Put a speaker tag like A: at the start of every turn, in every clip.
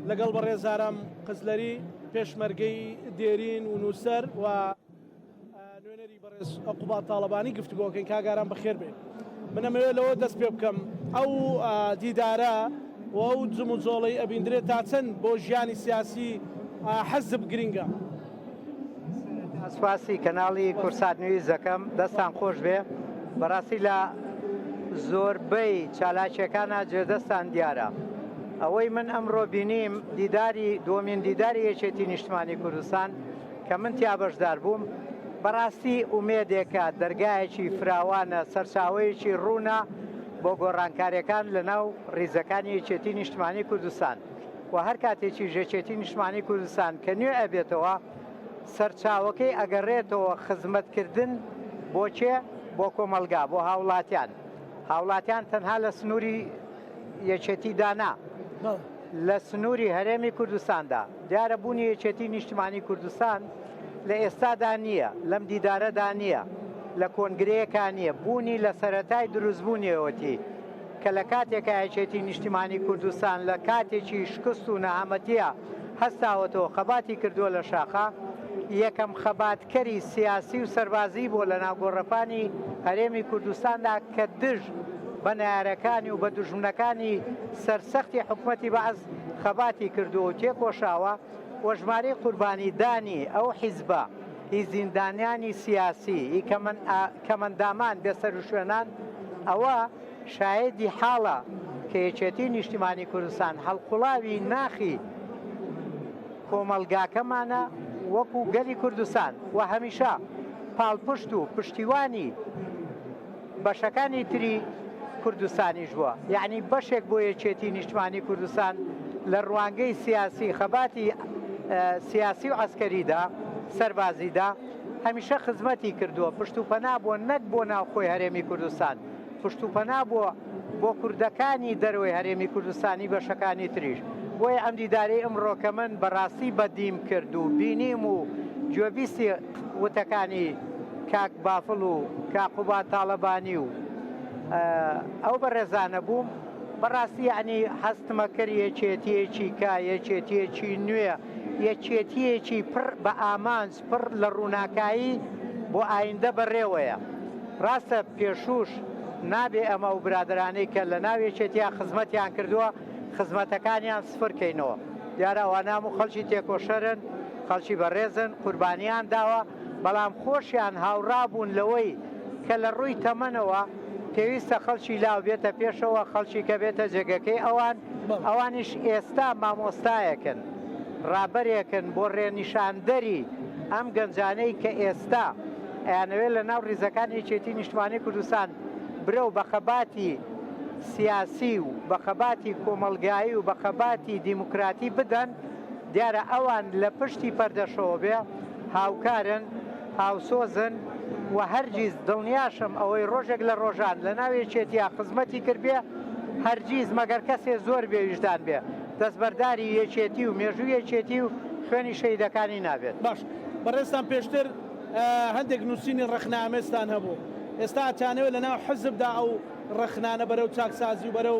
A: لەگەڵ بەڕێزارم قزلەری پێشمەرگەی دێرین و نووسەر و نوێنەری بەڕێز عقوبات تاڵەبانی گفتوگۆکەین. کاگاران بەخێر بێ. منەمەوێت لەوە دەست پێ بکەم ئەو دیدارە و ئەو جم و جۆڵەی ئەبیندرێت تا چەند بۆ ژیانی سیاسی حەزب گرینگە.
B: سواسی کەناڵی کورسات نوێی زەکەم دەستان خۆش بێ. بەڕاستی لە زۆربەی چالاکیەکانە جێدەستان دیارە. ئەوەی من ئەمڕۆ بینیم دیداری دومین دیداری یەکێتی نیشتمانی کوردستان کە من تیا بەشدار بووم، بەڕاستی ئومێدێکە دەرگایەکی فراوانە سەرچاوەیەکی ڕوونە بۆ گۆڕانکاریەکان لە ناو ڕیزەکانی یەکێتی نیشتمانی کوردستان و هەر کاتێکی یەکێتی نیشتمانی کوردستان کە نوێ ئەبێتەوە سەرچاوەکەی ئەگەڕێتەوە خزمەتکردن بۆ چێ؟ بۆ کۆمەلگا، بۆ هاوڵاتیان. هاوڵاتیان تەنها لە سنووری یەکێتی دانا، لە سنووری هەرێمی کوردستاندا دیارە بوونی یەکێتی نیشتمانی کوردستان لە ئێستادا نییە، لەم دیدارەدا نییە، لە کۆنگرەیەکان نییە، بوونی لە سەرەتای دروستبوونیەوەتی کە لە کاتێکە یەکێتی نیشتمانی کوردستان لە کاتێکی شکست و نەهامەتیە هەستاوەتەوە خەباتی کردووە لە شاخە، یەکەم خەباتکەری سیاسی و سەربازی بۆ لە ناوگۆڕەپانی هەرێمی کوردستاندا کە دژ بە نارەکانی و بە دوژمنەکانی سەرسەختی حکوومەتی بەعز خەباتی کردو و تێکۆشاوە و ژمارەی قوربانی دانی ئەو حیزبە هی زیندانیانی سیاسی هی کەمەندامان بێسەر و شوێنان ئەوە شایدی حاڵە کە یەکێتی نیشتیمانی کوردستان هەڵقوڵاوی ناخی کۆمەلگاکەمانە وەکو گەلی کوردستان و هەمیشە پاڵپشت و پشتیوانی بەشەکانی تری کوردستانیش بووە. یعنی بەشێک بۆ یەکێتی نیشتمانی کوردستان لە ڕوانگەی سیاسی خەباتی سیاسی و عەسکەریدا سەربازیدا هەمیشە خزمەتی کردووە، پشت و پەنا بۆ نەک بۆ ناوخۆی هەرێمی کوردستان، پشت و پەنا بۆ کوردەکانی دەروی هەرێمی کوردستانی بەشەکانی تریش. بۆیە ئەم دیدارەی ئەمڕۆ کە من بەڕاستی بەدیم کرد و بینیم و گوێبیستی وتەکانی کاک بافڵ و کاک عقوبات تاڵەبانی و ئەو بەڕێزانە بووم، بەڕاستی یعنی هەستمە کرد یەکێتیەکی کا یەکێتیەکی نوێ، یەکێتیەکی پڕ بە ئامانج، پڕ لە ڕووناکایی بۆ ئایندە بەڕێوەیە. ڕاستە پێشوش نابێ ئەمە و برادرانەی کە لە ناو یەکێتیان خزمەتیان کردووە خزمەتەکانیان سفرکەینەوە. دیارە ئەوانام و خەڵکی تێکۆشەرن، خەڵکی بەڕێزن، قوربانیان داوە، بەڵام خۆشیان هاوڕابوون لەوەی کە لە ڕووی تەمەنەوە پێویستە خەڵکی لاو بێتە پێشەوە، خەڵکی کە بێتە جێگەکەی ئەوانیش ئێستا مامۆستایەکن، ڕابەرێکن بۆ ڕێنیشاندەری ئەم گەنجانەی کە ئێستا ئەیانەوێت لە ناو ڕیزەکانی یەکێتی نیشتمانی کوردستان برە و بە خەباتی سیاسی و بە خەباتی کۆمەلگایی و بە خەباتی دیموکراتی بدەن. دیارە ئەوان لە پشتی پەردەشەوە بێ هاوکارن، هاوسۆزن و هەرگیز دڵنیاشم ئەوەی ڕۆژێک لە ڕۆژان لە ناو یەکێتیە خزمەتی کردبێ هەرگیز مەگەر کەسێ زۆر بێویژدان بێ دەستبەرداری یەکێتی و مێژووی یەکێتی و خوێنی شەیدەکانی نابێت.
A: باش بەڕێستان پێشتر هەندێک نووسینی ڕەخنامەستان هەبوو، ئێستا ئەتانەوێت لە ناو حزبدا ئەو ڕەخنانە بەرەو چاکسازی و بەرەو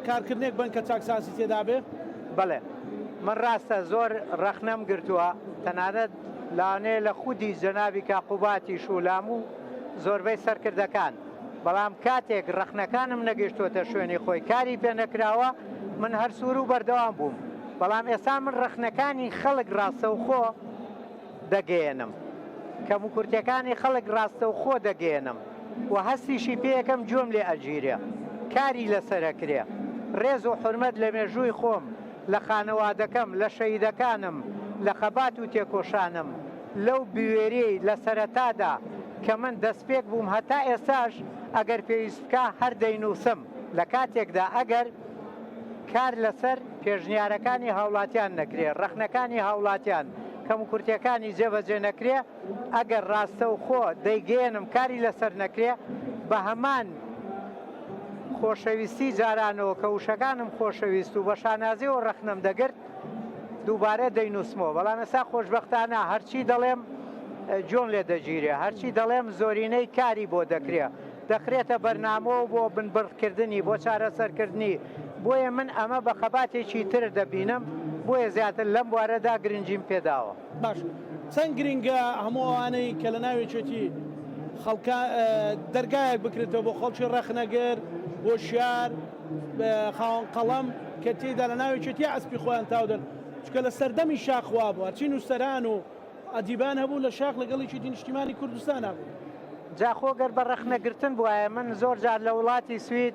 A: کارکردنێک بن کە چاکسازی تێدا بێ؟
B: بەڵێ، من ڕاستە زۆر ڕەخنەم گرتووە، تەنانەت لاانەیە لە خودی جەنابی کاک عقوباتی شولام و زۆربەی سەرکردەکان، بەڵام کاتێک ڕەخنەکانم نەگەیشتوتە شوێنی خۆی کاری پێ نەکراوە من هەر سوور و بەردەوام بووم. بەڵام ئێستا من ڕەخنەکانی خەڵک ڕاستەوخۆ دەگەێنم، کەم و کورتەکانی خەڵک ڕاستەوخۆ دەگەێنم و هەستیشی پێیەکەم جۆم لێ ئەگیرێ، کاری لەسەرەکرێ، ڕێز و حورمەت لە مێژووی خۆم، لە خانەوادەکەم، لە شەیدەکانم، لە خەبات و تێکۆشانم لەو بوێرەی لە سەرەتادا کە من دەستپێک بووم هەتا ئێستاش ئەگەر پێویست بکە هەر دەینووسم لە کاتێکدا ئەگەر کار لەسەر پێشنیارەکانی هاوڵاتیان نەکرێ، ڕەخنەکانی هاوڵاتیان کەم و کورتەکانی جێبەجێ نەکرێ، ئەگەر ڕاستە و خۆ دەیگەێنم کاری لەسەر نەکرێ بە هەمان خۆشەویستی جارانەوە کە وشەکانم خۆشەویست و بە شانازی و ڕەخنەم دەگرت دووبارە دەینووسمەوە. بەڵام ئێستا خۆشبەختانە هەرچی دەڵێم جۆن لێ دەگیرێ، هەرچی دەڵێم زۆرینەی کاری بۆ دەکرێ، دەخرێتە بەرنامەوە بۆ بنبڕکردنی، بۆ چارەسەرکردنی، بۆیە من ئەمە بە خەباتێکی تر دەبینم، بۆیە زیاتر لەم بوارەدا گرنگیم پێداوە.
A: باش چەند گرنگە هەموو ئەوانەی کە لە ناوێچێتی خەڵکە دەرگایەک بکرێتەوە بۆ خەڵکی ڕەخنەگەر بۆ شیار خاوەن قەڵەم کە تێدا لە ناوێچێتی ئەسپی خۆیان تاودن چکە لە سەردەمی شاخوا بووە چین و سەران و ئەدیبان هەبوو لە شاخ لەگەڵی نیشتیمانی کوردستان هەبوو.
B: جاخۆگەر بە ڕەخنەگرتن بووایە من زۆر جار لە وڵاتی سوید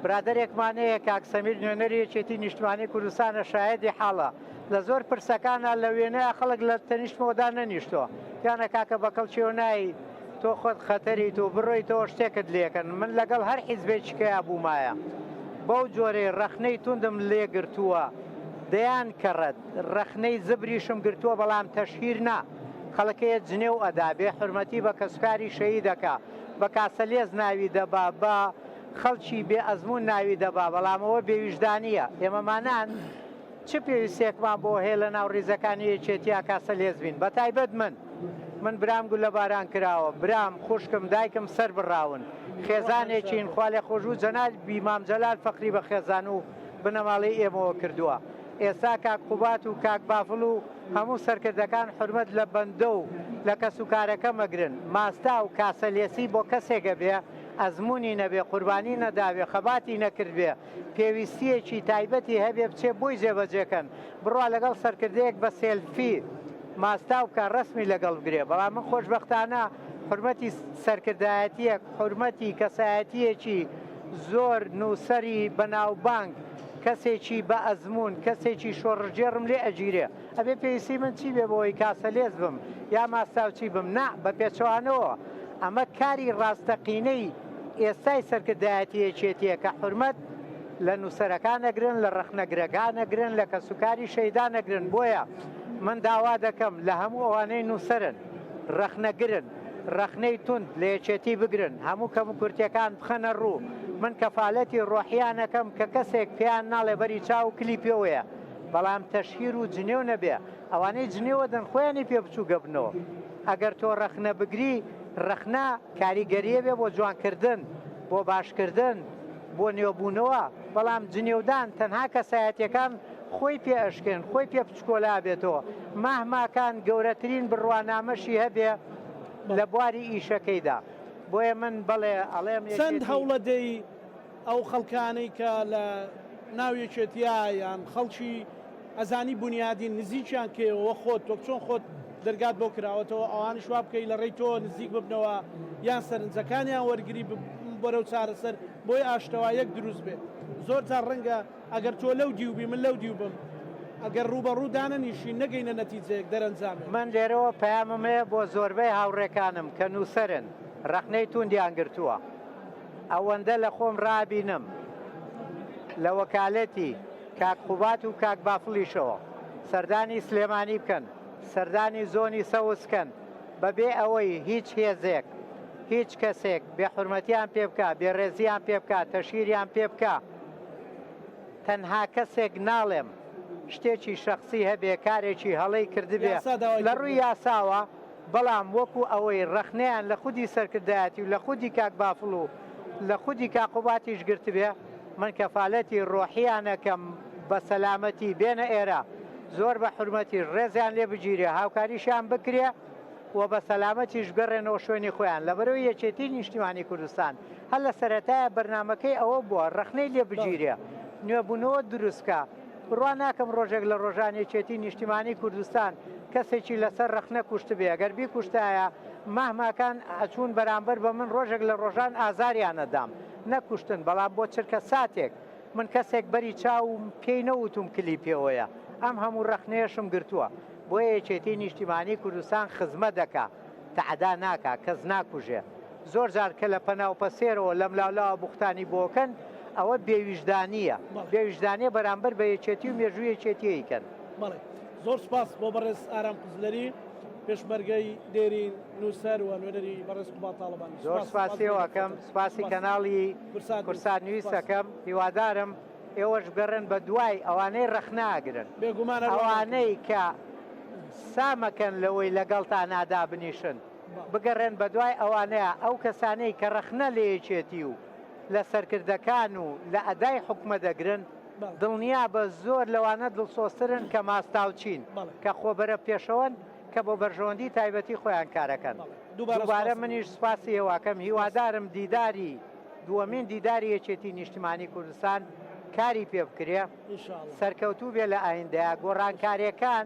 B: برادێکمانەیە کاک سەمیر نوێنەریەکێتی نیشتمانی کوردستانە شایەدی حاڵە لە زۆر پرسەکانە لە وێنەیە خەڵک لە تەنیشتمەوەدا نەنیشتۆ پیانە کاکە بەکەڵ چێونایی تۆ خۆت خەتەری تۆ بڕۆی تۆ شتێکت لێکن من لەگەڵ هەر حیزبێکیکەیە بوومایە بەو جۆرەی ڕەخنەی توندم لێگرتووە دەیان کەڕەت ڕەخنەی زبریشم گرتووە بەڵام تەشهیر نا خەڵکەیە جنێو ئەدا بێ حرمەتی بە کەسوکاری شەیی دەکا بە کاسەلێز ناوی دەبا بە خەڵکی بێ ئەزمون ناوی دەبا بەڵامەوە بێویژدانیە ئێمەمانان چ پێویستێکمان بۆ هەیە لە ناو ڕێزەکانی یەکێتیا کاسە لێز بین بە تایبەت من برام گول لە باران کراوە برام خوشکم دایکم سەر بڕاون خێزانێکین خوا لێ خۆشوو جەنابی مام جەلال فەقری بە خێزان و بنەماڵی ئێمەوە کردووە ئێستا کاک قوبات و کاک بافڵ و هەموو سەرکردەکان حرمەت لە بەندە و لە کەسوکارەکە مەگرن ماستا و کاسەلێسی بۆ کەسێکە بێ ئەزمموی نەبێ قوربانی نەداوێ خەباتی نەکردبێ پێویستیەکی تایبەتی هەبێ بچێ بۆی جێبەجێکەن بڕوا لەگەڵ سەرکردەیەک بە سێلفی ماستا و کار ڕسمی لەگەڵ بگرێ بەڵام من خۆشبەختانە حرمەتی سەرکردایەتیەک حرمەتی کەسایەتیەکی زۆر نووسەری بەناوبانگ کەسێکی بە ئەزمون کەسێکی شۆڕژێڕم لێ ئەگیرێ ئەبێ پێویستی من چی بێ بەوەی کاسە لێز بم یا ماستا و چی بم نا بە پێچوانەوە ئەمە کاری ڕاستەقینەی ئێستای سەرکردایەتیەکێتیە کە حرمەت لە نووسەرەکان نەگرن لە ڕەخنەگرەکان نەگرن لە کەسوکاری شەیدا نەگرن بۆیە من داوا دەکەم لە هەموو ئەوانەی نووسەرن ڕەخنەگرن ڕەخنەی تند لە یەکێتی بگرن هەموو کەم و کورتەکان بخەنە ڕوو من کەفاەتی ڕۆحیانەکەم کە کەسێک پێیان ناڵێ بەری چاو کلیپەوەیە بەڵام تەشهیر و جنێو نەبێ ئەوانەی جنێوە دەن خۆیانی پێ بچوو گەبنەوە ئەگەر تۆ ڕەخنە بگری ڕەخنا کاریگەریە بێ بۆ جوانکردن بۆ باشکردن بۆ نێوبوونەوە بەڵام جنێودان تەنها کەسایەتەکان خۆی پێ ئەشکن خۆی پێ بچکۆلا بێتەوە ماهماکان گەورەترین بڕوانامەشی هەبێ لە بواری ئیشەکەیدا بۆیە من بڵێ ئەڵێم
A: چەند هەوڵە دەی ئەو خەڵکانەی کە لە ناویەکێتیایان خەڵکی ئەزانی بنیادی نزیکیان کێەوە خۆت تۆ چۆن خۆت دەرگات بۆ کراوەتەوە ئەوانی شوا بکەی لە ڕێی تۆ نزیک ببنەوە یان سەرنجەکانیان وەرگری بەرە و چارەسەر بۆی ئاشتەوە یەک دروست بێت زۆر جار ڕەنگە ئەگەر تۆ لەو دیوبی من لەو دیو بم ئەگەر ڕوبەڕوودانە نیشی نەگەینە نەتیجەیەک دەرەنجامێت
B: من لێرەوە پەیامەیە بۆ زۆربەی هاوڕێکانم کە نووسەرن ڕەخنەی توندیان گرتووە ئەوەندە لە خۆم ڕابینم لە وەکالەتی کاک قوبات و کاک بافڵیشەوە سەردانی سلێمانی بکەن سەردانی زۆنی سەوزکەن بەبێ ئەوەی هیچ هێزێک هیچ کەسێک بێحورمەتیان پێ بکە بێڕێزیان پێ بکە تەشیریان پێ بکە تەنها کەسێک ناڵێم شتێکی شخصی هەبێ کارێکی هەڵەی کردبێ لە ڕووی یاساوە بەڵام وەکو ئەوەی ڕەخنەیان لە خودی سەرکردایەتی و لە خودی کاک بافڵ و لە خودی کاقوباتیش گرتبێ من کەفاەتی ڕۆحیانەکەم بە سەلامەتی بێنە ئێرە زۆر بە حرمەتی ڕێزیان لێ بگیرێ هاوکاریشیان بکرێ و بە سەلامەتیش گەڕێنەوە شوێنی خۆیان لەبەرەوەی یەکێتی نیشتیمانی کوردستان هەر لە سەرەتایە بەرنمەکەی ئەوە بووە ڕەخنەی لێ بگیرێ نوێبوونەوە دروستکە بڕوا ناکەم ڕۆژێک لە ڕۆژان یەکێتی نیشتیمانی کوردستان کەسێکی لەسەر ڕەخنە کوشت بێ ئەگەر بیکوشتایە ماهماکان ئەچوون بەرامبەر بە من ڕۆژێک لە ڕۆژان ئازاریانەدام نەکوشتن بەڵام بۆ چرکە ساتێک من کەسێک بەری چاوم پێی نەوتم کلیپەوەیە ئەم هەموو ڕەخنەیەشم گرتووە بۆیە یەکێتی نیشتیمانی کوردستان خزمە دەکا تەعدا ناکا کەس ناکوژێ زۆر جار کە لە پەناوپەسێرەوە لەم لاولاوە بوختانی بۆکەن ئەوە بێویژدانیە بێویژدانیە بەرامبەر بە یەکێتی و مێژووی یەکێتیەکەن
A: بەڵێ زۆر سپاس بۆ بەڕێز ئارام قزلەری پێشمەرگەی دێرین نووسەر و نوێنەری بەڕێز قوبات تاڵەبانی
B: زۆر سپاسیەوەکەم سپاسی کەناڵی کورسان نوویستەکەم هیوادارم ئێوەش بگەڕن بە دوای ئەوانەی ڕەخناگرن ئەوانەی کە سامەکەن لەوەی لەگەڵتان نادا بنیشن بگەڕێن بە دوای ئەوانەیە ئەو کەسانەی کە ڕەخنە لە یەکێتی و لە سەرکردەکان و لە ئەدای حکومە دەگرن دڵنیا بە زۆر لەوانە دڵسۆسترن کە ماستاوچین کە خۆبەرە پێشەوەن کە بۆ بەرژەوەندی تایبەتی خۆیان کارەکەن. دووبارە منیش سوپاسی هێواکەم، هیوادارم دیداری دووەمین دیداری یەکێتی نیشتیمانی کوردستان کاری پێ بکرێ، سەرکەوتوو بێ لە ئایندەیە گۆڕانکاریەکان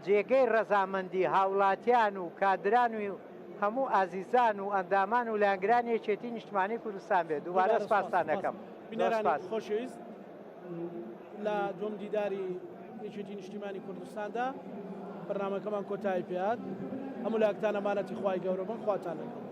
B: جێگەی ڕەزامەندی هاوڵاتیان و کادران و هەموو ئازیزان و ئەندامان و لایەنگرانی یەکێتی نیشتیمانی کوردستان بێت. دووبارە سوپاسان دەکەم.
A: بینەرانی خۆشەویست، لە دوم دیداری یەکێتی نیشتیمانی کوردستاندا بەرنامەکەمان کۆتایی پێات. هەموو لاکتان ئەمانەتی خوای گەورە بن، خواتان لەگەڵ.